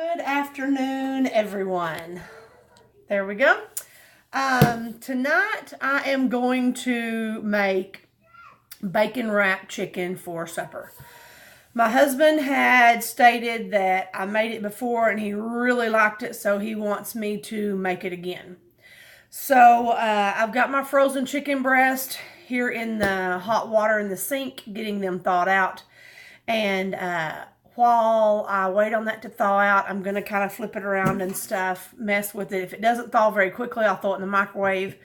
Good afternoon, everyone. There we go. Tonight I am going to make bacon wrapped chicken for supper. My husband had stated that I made it before and he really liked it, so he wants me to make it again. So I've got my frozen chicken breast here in the hot water in the sink, getting them thawed out. And while I wait on that to thaw out, I'm going to kind of flip it around and stuff, mess with it. If it doesn't thaw very quickly, I'll throw it in the microwave.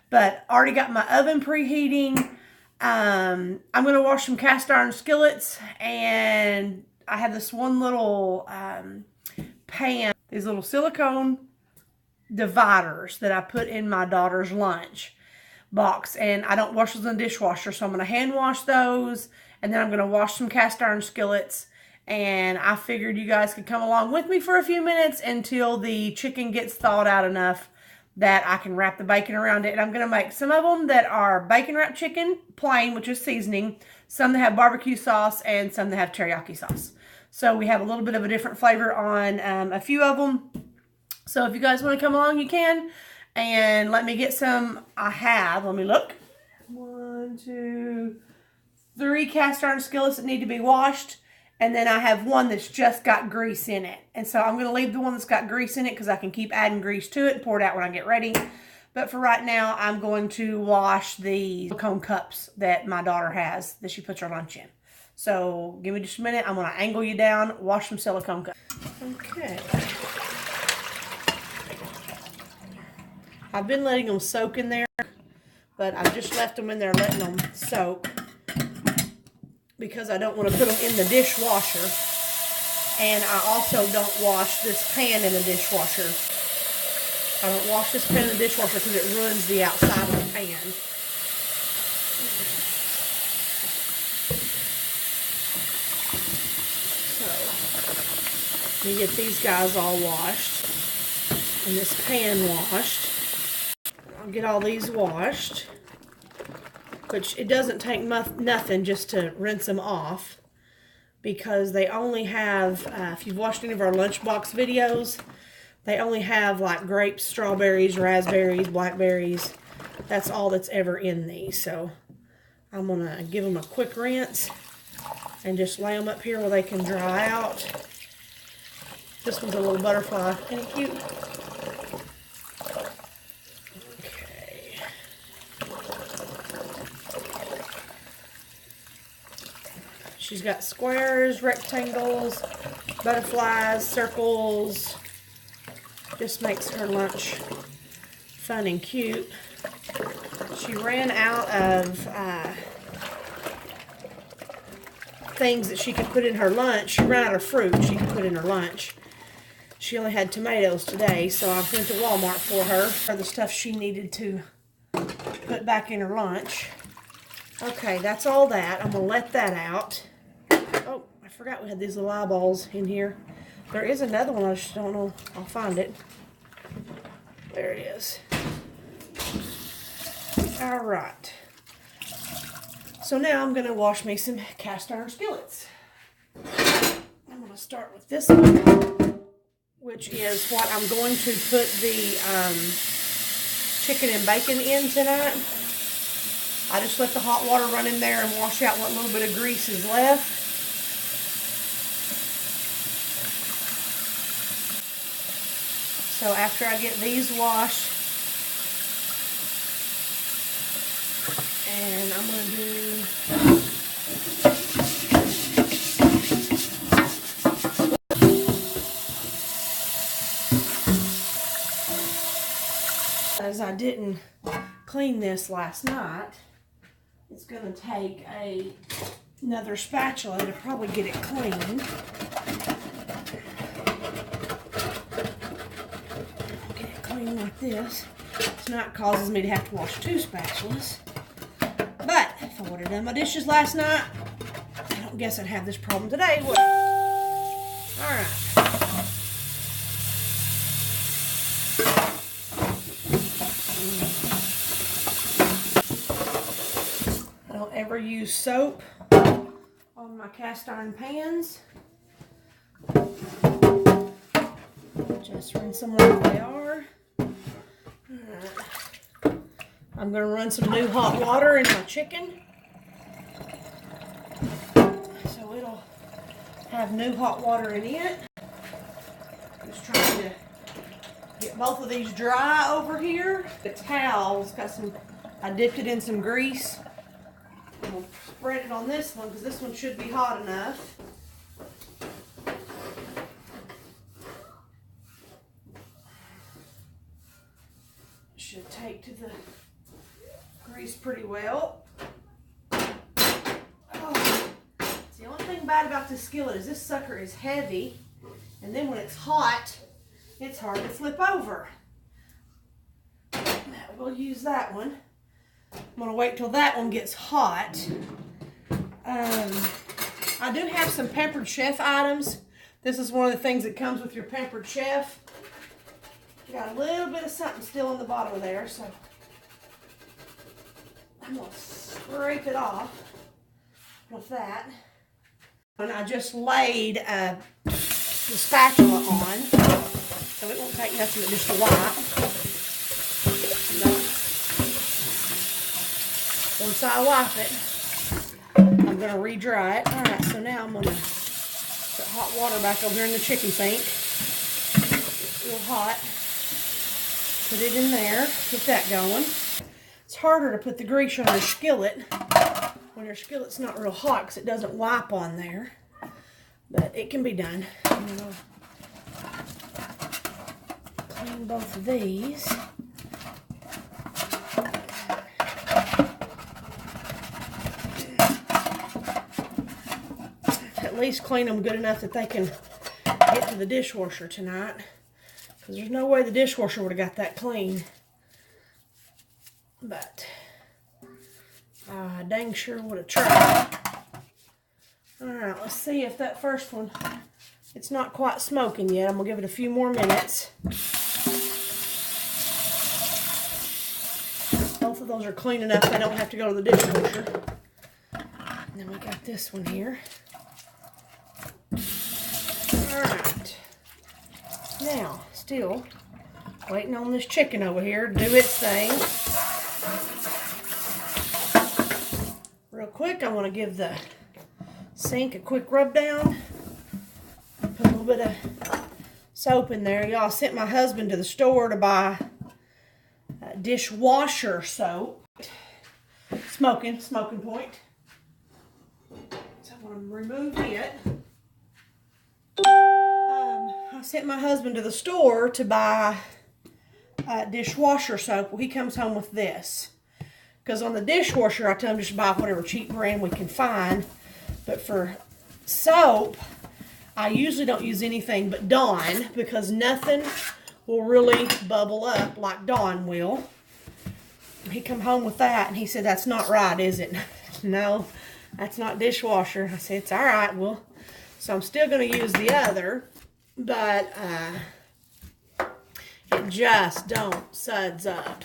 But already got my oven preheating. I'm going to wash some cast iron skillets, and I have this one little pan, these little silicone dividers that I put in my daughter's lunch box, and I don't wash those in the dishwasher, so I'm going to hand wash those, and then I'm going to wash some cast iron skillets. And I figured you guys could come along with me for a few minutes until the chicken gets thawed out enough that I can wrap the bacon around it. And I'm going to make some of them that are bacon wrapped chicken, plain, which is seasoning, some that have barbecue sauce, and some that have teriyaki sauce. So we have a little bit of a different flavor on a few of them. So if you guys want to come along, you can. And let me get some. Let me look. 1, 2, 3 cast iron skillets that need to be washed. And then I have one that's just got grease in it. And so I'm going to leave the one that's got grease in it because I can keep adding grease to it and pour it out when I get ready. But for right now, I'm going to wash the silicone cups that my daughter has that she puts her lunch in. So give me just a minute. I'm going to angle you down, wash some silicone cups. Okay. I've been letting them soak in there, but I've just left them in there letting them soak, because I don't want to put them in the dishwasher. And I also don't wash this pan in the dishwasher. I don't wash this pan in the dishwasher because it ruins the outside of the pan. So, you get these guys all washed and this pan washed. I'll get all these washed, which it doesn't take nothing just to rinse them off, because they only have, if you've watched any of our lunchbox videos, they only have like grapes, strawberries, raspberries, blackberries. That's all that's ever in these. So I'm going to give them a quick rinse and just lay them up here where they can dry out. This one's a little butterfly. Thank you. She's got squares, rectangles, butterflies, circles. Just makes her lunch fun and cute. She ran out of things that she could put in her lunch. She ran out of fruit she could put in her lunch. She only had tomatoes today, so I went to Walmart for her for the stuff she needed to put back in her lunch. Okay, that's all that. I'm going to let that out. Oh, I forgot we had these little eyeballs in here. There is another one, I just don't know. I'll find it. There it is. All right. So now I'm going to wash me some cast iron skillets. I'm going to start with this one, which is what I'm going to put the chicken and bacon in tonight. I just let the hot water run in there and wash out what little bit of grease is left. So after I get these washed, and I'm going to do as I didn't clean this last night, it's going to take another spatula to probably get it cleaned. Get it clean like this. So now it causes me to have to wash 2 spatulas. But if I would have done my dishes last night, I don't guess I'd have this problem today, would I? Alright. I don't ever use soap on my cast iron pans. Let's run some where they are. Alright. I'm going to run some new hot water in my chicken. So it'll have new hot water in it. Just trying to get both of these dry over here. The towel's got some, I dipped it in some grease. I'm going to spread it on this one because this one should be hot enough. Should take to the grease pretty well. Oh, the only thing bad about this skillet is this sucker is heavy, and then when it's hot, it's hard to flip over. We'll use that one. I'm going to wait till that one gets hot. I do have some Pampered Chef items. This is one of the things that comes with your Pampered Chef. Got a little bit of something still in the bottom of there, so I'm going to scrape it off with that. And I just laid the spatula on, so it won't take nothing but just a wipe. Once I wipe it, I'm going to re-dry it. Alright, so now I'm going to put hot water back over here in the chicken sink. It's real hot. Put it in there, get that going. It's harder to put the grease on your skillet when your skillet's not real hot because it doesn't wipe on there. But it can be done. I'm going to clean both of these. At least clean them good enough that they can get to the dishwasher tonight. Because there's no way the dishwasher would have got that clean. But I dang sure would have tried. Alright, let's see if that first one, it's not quite smoking yet. I'm going to give it a few more minutes. Both of those are clean enough they don't have to go to the dishwasher. And then we got this one here. Alright. Now, still waiting on this chicken over here to do its thing. Real quick, I want to give the sink a quick rub down. Put a little bit of soap in there. Y'all, sent my husband to the store to buy dishwasher soap. Smoking point. So I want to remove it. I sent my husband to the store to buy dishwasher soap. Well, he comes home with this. Because on the dishwasher, I tell him just buy whatever cheap brand we can find. But for soap, I usually don't use anything but Dawn because nothing will really bubble up like Dawn will. He come home with that and he said, "That's not right, is it?" No, that's not dishwasher. I said, "It's all right." Well, so I'm still going to use the other, but it just don't suds up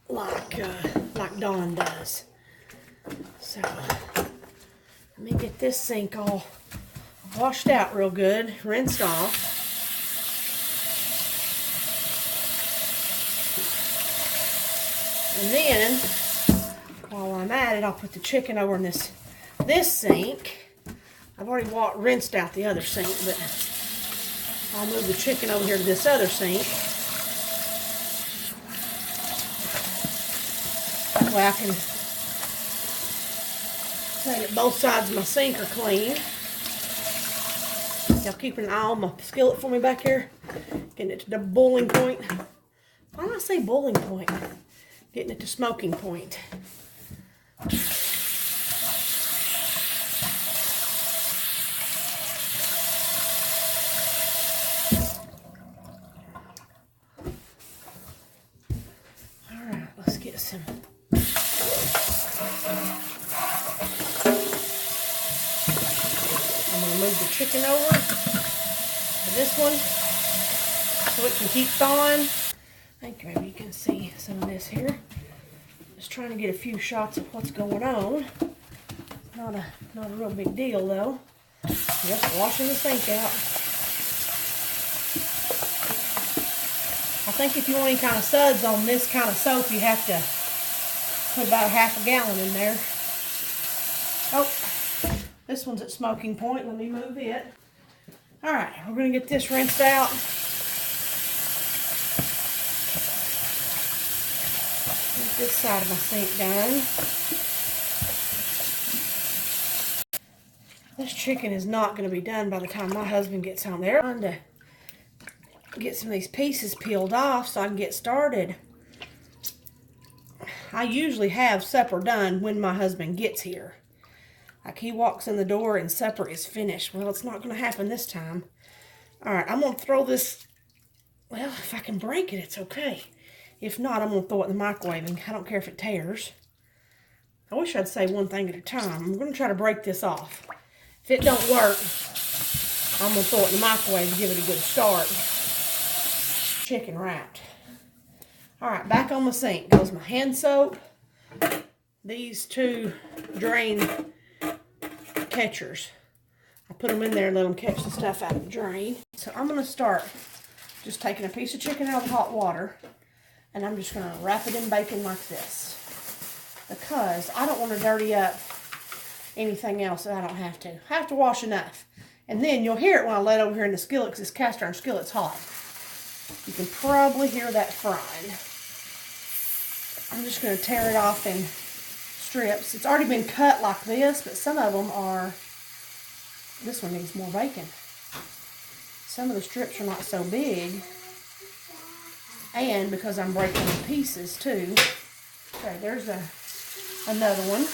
like Dawn does. So let me get this sink all washed out real good, rinsed off. And then, while I'm at it, I'll put the chicken over in this sink. I've already rinsed out the other sink, but I'll move the chicken over here to this other sink. That way I can say that both sides of my sink are clean. Y'all keeping an eye on my skillet for me back here? Getting it to the boiling point. Why do I say boiling point? Getting it to smoking point. Alright, let's get some. I'm going to move the chicken over to this one so it can keep thawing. I think maybe you can see some of this here. Just trying to get a few shots of what's going on. Not a real big deal though. Just washing the sink out. think if you want any kind of suds on this kind of soap, you have to put about 1/2 gallon in there. Oh, this one's at smoking point. Let me move it. All right, we're going to get this rinsed out. Get this side of my sink done. This chicken is not going to be done by the time my husband gets home. They're trying to get some of these pieces peeled off so I can get started. I usually have supper done when my husband gets here. Like he walks in the door and supper is finished. Well, it's not going to happen this time. All right, I'm going to throw this. Well, if I can break it, it's okay. If not, I'm going to throw it in the microwave. And I don't care if it tears. I wish I'd say one thing at a time. I'm going to try to break this off. If it don't work, I'm going to throw it in the microwave to give it a good start. Chicken wrapped. All right, back on my sink goes my hand soap. These 2 drain catchers. I put them in there and let them catch the stuff out of the drain. So I'm going to start just taking a piece of chicken out of the hot water, and I'm just going to wrap it in bacon like this, because I don't want to dirty up anything else that I don't have to. I have to wash enough. And then you'll hear it when I let it over here in the skillet, because this cast iron skillet's hot. You can probably hear that frying. I'm just going to tear it off in strips. It's already been cut like this, but some of them are, this one needs more bacon. Some of the strips are not so big. And because I'm breaking in pieces too. Okay, there's another one.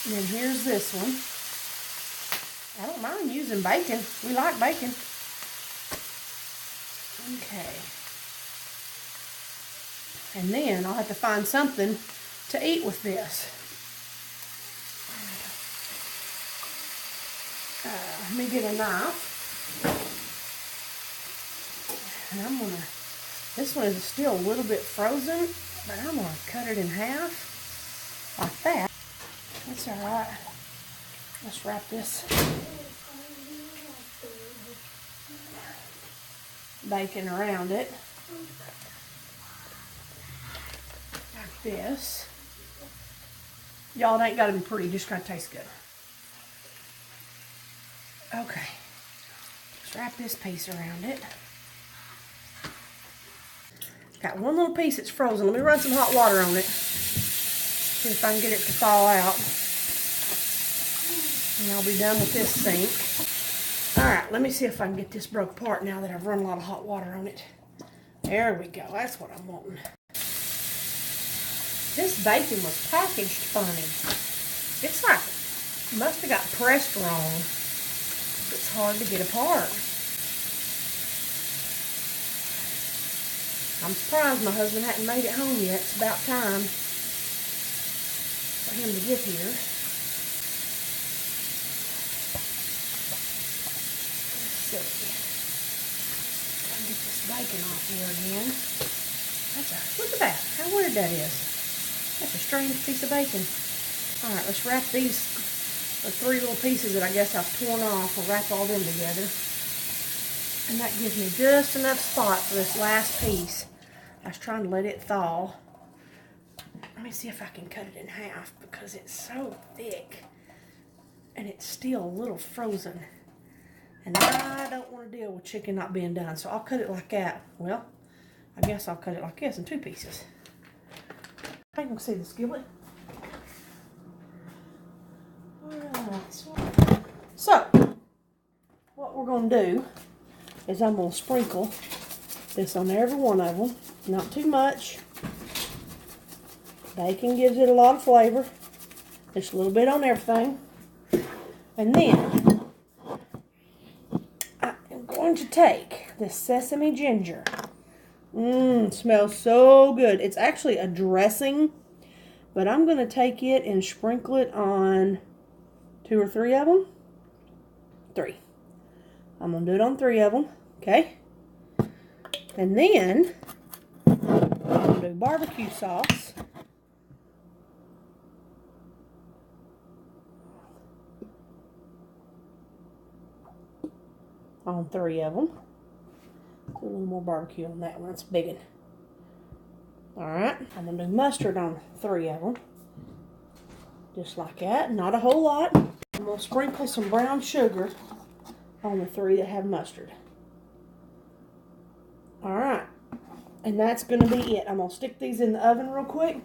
And then here's this one. I don't mind using bacon. We like bacon. Okay. And then I'll have to find something to eat with this. Let me get a knife. And I'm going to, this one is still a little bit frozen, but I'm going to cut it in half like that. That's all right. Let's wrap this bacon around it. Like this. Y'all, it ain't got to be pretty, just got to taste good. Okay. Let's wrap this piece around it. Got one little piece that's frozen. Let me run some hot water on it. See if I can get it to thaw out. And I'll be done with this sink. Alright, let me see if I can get this broke apart now that I've run a lot of hot water on it. There we go. That's what I'm wanting. This bacon was packaged funny. It's like, must have got pressed wrong. It's hard to get apart. I'm surprised my husband hadn't made it home yet. It's about time for him to get here. Let's see. Gotta get this bacon off here again. Look at that. How weird that is. That's a strange piece of bacon. Alright, let's wrap these, the 3 little pieces that I guess I've torn off. We'll wrap all them together. And that gives me just enough spot for this last piece. I was trying to let it thaw. Let me see if I can cut it in half because it's so thick. And it's still a little frozen. And I don't want to deal with chicken not being done. So I'll cut it like that. Well, I guess I'll cut it like this in 2 pieces. I can see the skillet. Alright. So, what we're going to do is I'm going to sprinkle this on every one of them. Not too much. Bacon gives it a lot of flavor. Just a little bit on everything. And then I am going to take this sesame ginger. Smells so good. It's actually a dressing, but I'm going to take it and sprinkle it on 2 or 3 of them. 3. I'm going to do it on 3 of them. Okay. And then I'm going to do barbecue sauce. On 3 of them. a little more barbecue on that one. It's a big one. Alright, I'm going to do mustard on 3 of them. Just like that. Not a whole lot. I'm going to sprinkle some brown sugar on the 3 that have mustard. Alright, and that's going to be it. I'm going to stick these in the oven real quick.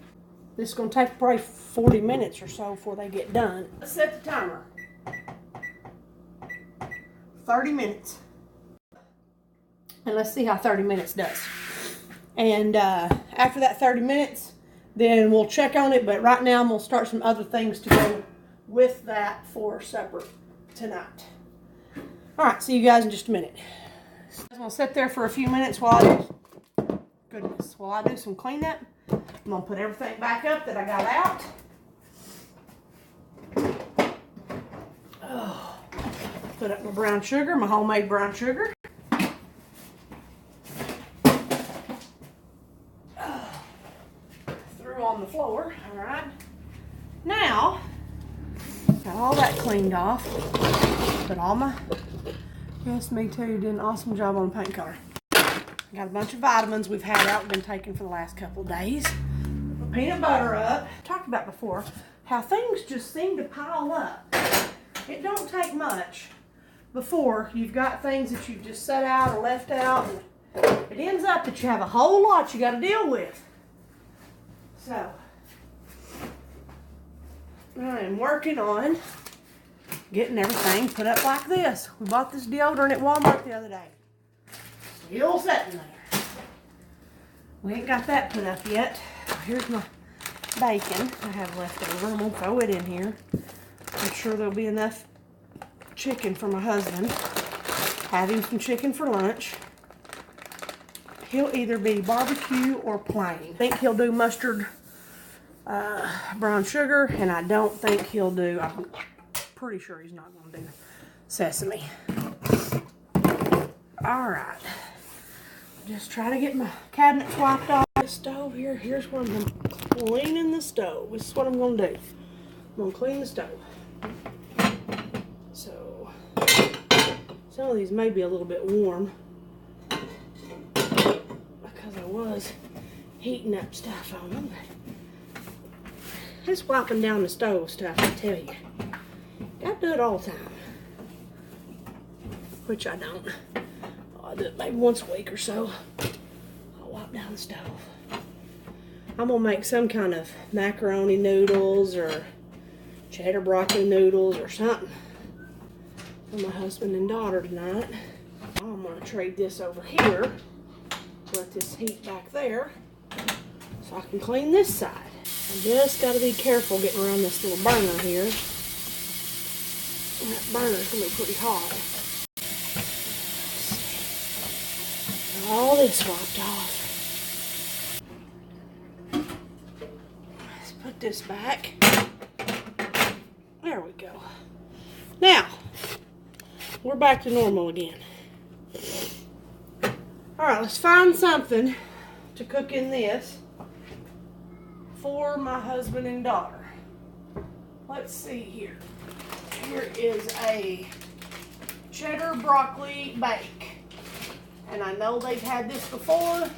This is going to take probably 40 minutes or so before they get done. Let's set the timer. 30 minutes. And let's see how 30 minutes does. And after that 30 minutes, then we'll check on it. But right now, I'm going to start some other things to go with that for supper tonight. All right, see you guys in just a minute. I'm going to sit there for a few minutes while I do some cleanup. I'm going to put everything back up that I got out. Oh, put up my brown sugar, my homemade brown sugar. On the floor. All right, now got all that cleaned off. Put all my, yes, me too, did an awesome job on the paint color. Got a bunch of vitamins we've had out, been taking for the last couple of days. Put peanut butter up. Talked about before how things just seem to pile up. It don't take much before you've got things that you've just set out or left out, and it ends up that you have a whole lot you got to deal with. So, I am working on getting everything put up like this. We bought this deodorant at Walmart the other day. Still sitting there. We ain't got that put up yet. Here's my bacon I have left over. I'm going to throw it in here. I'm sure there'll be enough chicken for my husband. Having some chicken for lunch. He'll either be barbecue or plain. I think he'll do mustard, brown sugar, and I don't think he'll do, I'm pretty sure he's not going to do sesame. Alright. Just try to get my cabinet wiped off the stove here. Here's what I'm cleaning the stove. This is what I'm going to do. I'm going to clean the stove. So, some of these may be a little bit warm. I was heating up stuff on them. Just wiping down the stove stuff, I tell you. Gotta do it all the time. Which I don't. I do it maybe once a week or so. I'll wipe down the stove. I'm gonna make some kind of macaroni noodles or cheddar broccoli noodles or something for my husband and daughter tonight. I'm gonna trade this over here. Let this heat back there so I can clean this side. I just got to be careful getting around this little burner here. And that burner's going to be pretty hot. All this wiped off. Let's put this back. There we go. Now, we're back to normal again. Alright, let's find something to cook in this for my husband and daughter. Let's see here. Here is a cheddar broccoli bake. And I know they've had this before.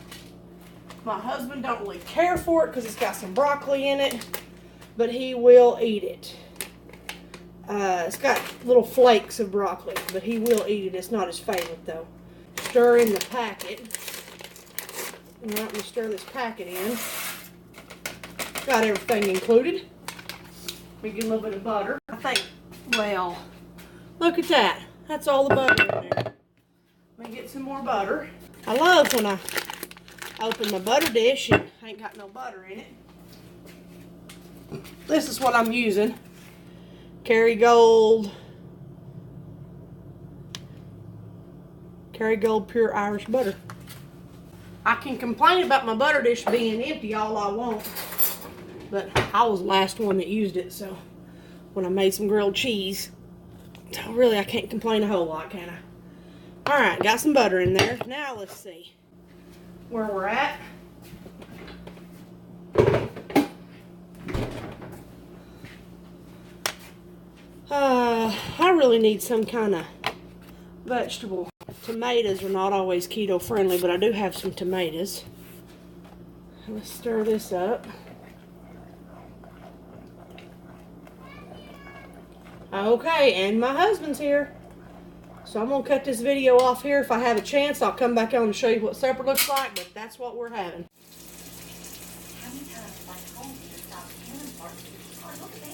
My husband don't really care for it because it's got some broccoli in it, but he will eat it. It's got little flakes of broccoli, but he will eat it. It's not his favorite though. Stir in the packet. And let me stir this packet in. Got everything included. We get a little bit of butter. I think, well, look at that. That's all the butter in there. Let me get some more butter. I love when I open my butter dish and I ain't got no butter in it. This is what I'm using. Kerrygold pure Irish butter. I can complain about my butter dish being empty all I want, but I was the last one that used it, so when I made some grilled cheese, so really I can't complain a whole lot, can I? Alright, got some butter in there. Now let's see where we're at. I really need some kind of vegetable Tomatoes are not always keto friendly, but I do have some tomatoes. Let's stir this up. Okay, and my husband's here. So I'm going to cut this video off here. If I have a chance, I'll come back on and show you what supper looks like, but that's what we're having. How many times have I told you to stop scanning parts? Oh, look at that.